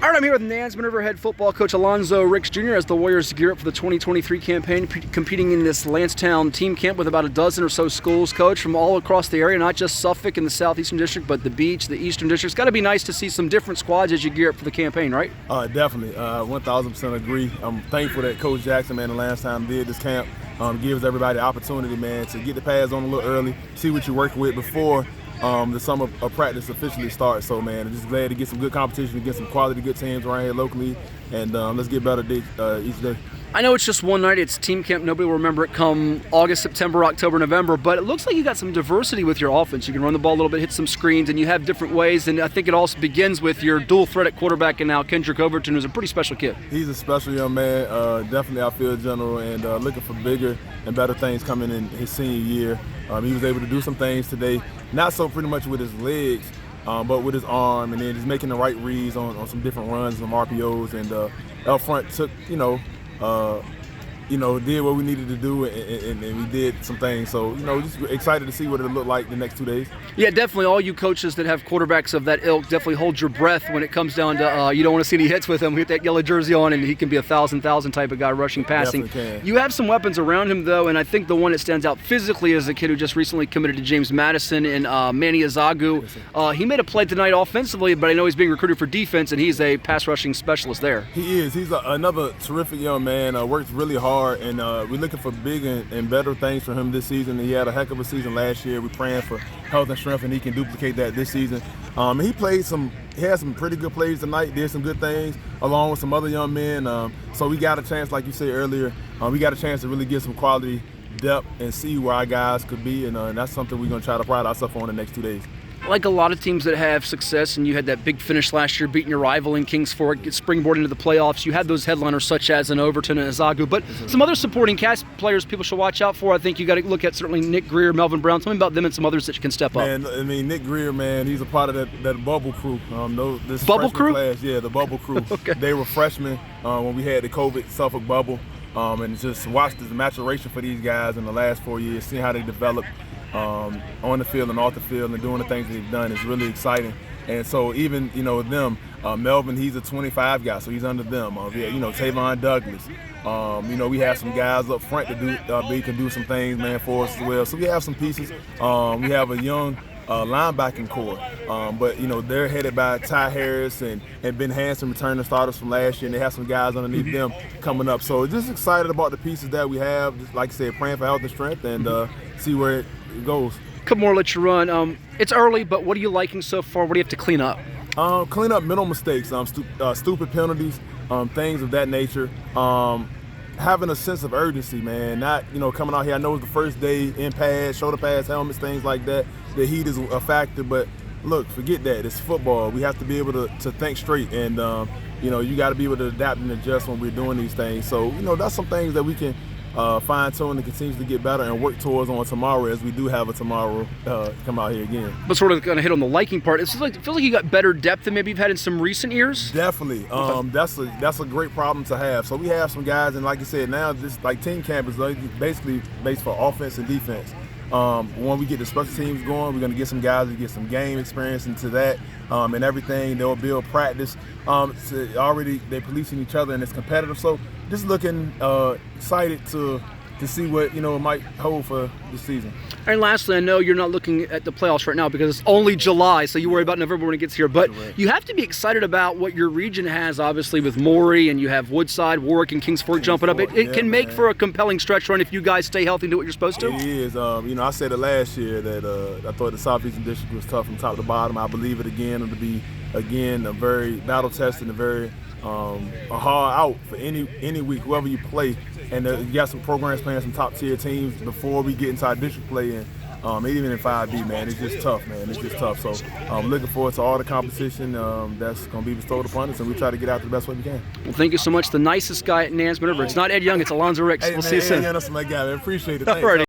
All right, I'm here with Nansemond head football coach Alonzo Ricks Jr. as the Warriors gear up for the 2023 campaign, competing in this Landstown Team Camp with about a dozen or so schools, coach, from all across the area, not just Suffolk in the Southeastern District, but the Beach, the Eastern District. It's got to be nice to see some different squads as you gear up for the campaign, right? Definitely. 1,000% agree. I'm thankful that Coach Jackson, man, in Landstown did this camp. Gives everybody the opportunity, man, to get the pads on a little early, see what you're working with before the summer of practice officially starts. So, man, I'm just glad to get some good competition, to get some quality good teams around here locally, and let's get better each day. I know it's just one night, it's team camp, nobody will remember it come August, September, October, November, but it looks like you got some diversity with your offense. You can run the ball a little bit, hit some screens, and you have different ways, and I think it also begins with your dual threat at quarterback in Alkendric Overton, who's a pretty special kid. He's a special young man, definitely outfield general, and looking for bigger and better things coming in his senior year. He was able to do some things today, not so pretty much with his legs, but with his arm, and then just making the right reads on some different runs, some RPOs, and up front took, did what we needed to do, and we did some things. So, just excited to see what it'll look like the next 2 days. Yeah, definitely. All you coaches that have quarterbacks of that ilk, definitely hold your breath when it comes down to you don't want to see any hits with him. Get that yellow jersey on, and he can be a thousand type of guy rushing, passing. Definitely can. You have some weapons around him, though, and I think the one that stands out physically is a kid who just recently committed to James Madison and Manny Azagu. He made a play tonight offensively, but I know he's being recruited for defense, and he's a pass rushing specialist there. He is. He's another terrific young man. Works really hard, and we're looking for big and better things for him this season. He had a heck of a season last year. We're praying for health and strength, and he can duplicate that this season. He had some pretty good plays tonight, did some good things along with some other young men. So we got a chance, like you said earlier, we got a chance to really get some quality depth and see where our guys could be, and that's something we're going to try to pride ourselves on the next 2 days. Like a lot of teams that have success, and you had that big finish last year beating your rival in Kings Fork, get springboard into the playoffs, you had those headliners such as an Overton and Azagu, but some other supporting cast players people should watch out for. I think you got to look at certainly Nick Grier, Melvin Brown. Tell me about them and some others that can step up. Man, I mean, Nick Grier, man, he's a part of that bubble crew. This bubble crew? Class, yeah, the bubble crew. Okay. They were freshmen when we had the COVID Suffolk bubble, and just watched the maturation for these guys in the last 4 years, seeing how they developed on the field and off the field, and doing the things they've done is really exciting. And so even, them, Melvin, he's a 25 guy, so he's under them. Tavon Douglas. We have some guys up front that can do some things, man, for us as well. So we have some pieces. We have a young linebacking core, but they're headed by Ty Harris and Ben Hanson, returning starters from last year, and they have some guys underneath them coming up. So just excited about the pieces that we have. Just like I said, praying for health and strength, and see where it goes. Couple more, let you run. It's early, but what are you liking so far? What do you have to clean up? Clean up mental mistakes, stupid penalties, things of that nature. Having a sense of urgency, man. Not, coming out here. I know it's the first day in pads, shoulder pads, helmets, things like that. The heat is a factor, but look, forget that. It's football. We have to be able to think straight, and you got to be able to adapt and adjust when we're doing these things. So, that's some things that we can fine-tune and continue to get better and work towards on tomorrow, as we do have a tomorrow come out here again. But sort of going to hit on the liking part, it feels like you got better depth than maybe you've had in some recent years? Definitely. That's a great problem to have. So we have some guys, and like you said, now this team camp is basically based for offense and defense. When we get the special teams going, we're going to get some guys to get some game experience into that and everything. They'll build practice. Already they're policing each other, and it's competitive. So just looking excited to see what it might hold for this season. And lastly, I know you're not looking at the playoffs right now because it's only July, so you worry about November when it gets here. But you have to be excited about what your region has, obviously, with Maury, and you have Woodside, Warwick, and Kings Fork jumping up. It can make for a compelling stretch run if you guys stay healthy and do what you're supposed to. It is. I said it last year that I thought the Southeastern District was tough from top to bottom. I believe it again. It'll be, again, a very battle-tested and a very a hard out for any week, whoever you play. And you got some programs playing some top-tier teams before we get into our district play, and even in 5B, man, it's just tough, man. It's just tough. So I'm looking forward to all the competition that's going to be bestowed upon us, and we try to get out the best way we can. Well, thank you so much. The nicest guy at Nansemond. It's not Ed Young, it's Alonzo Ricks. We'll see you soon. That's my guy. I appreciate it. All right.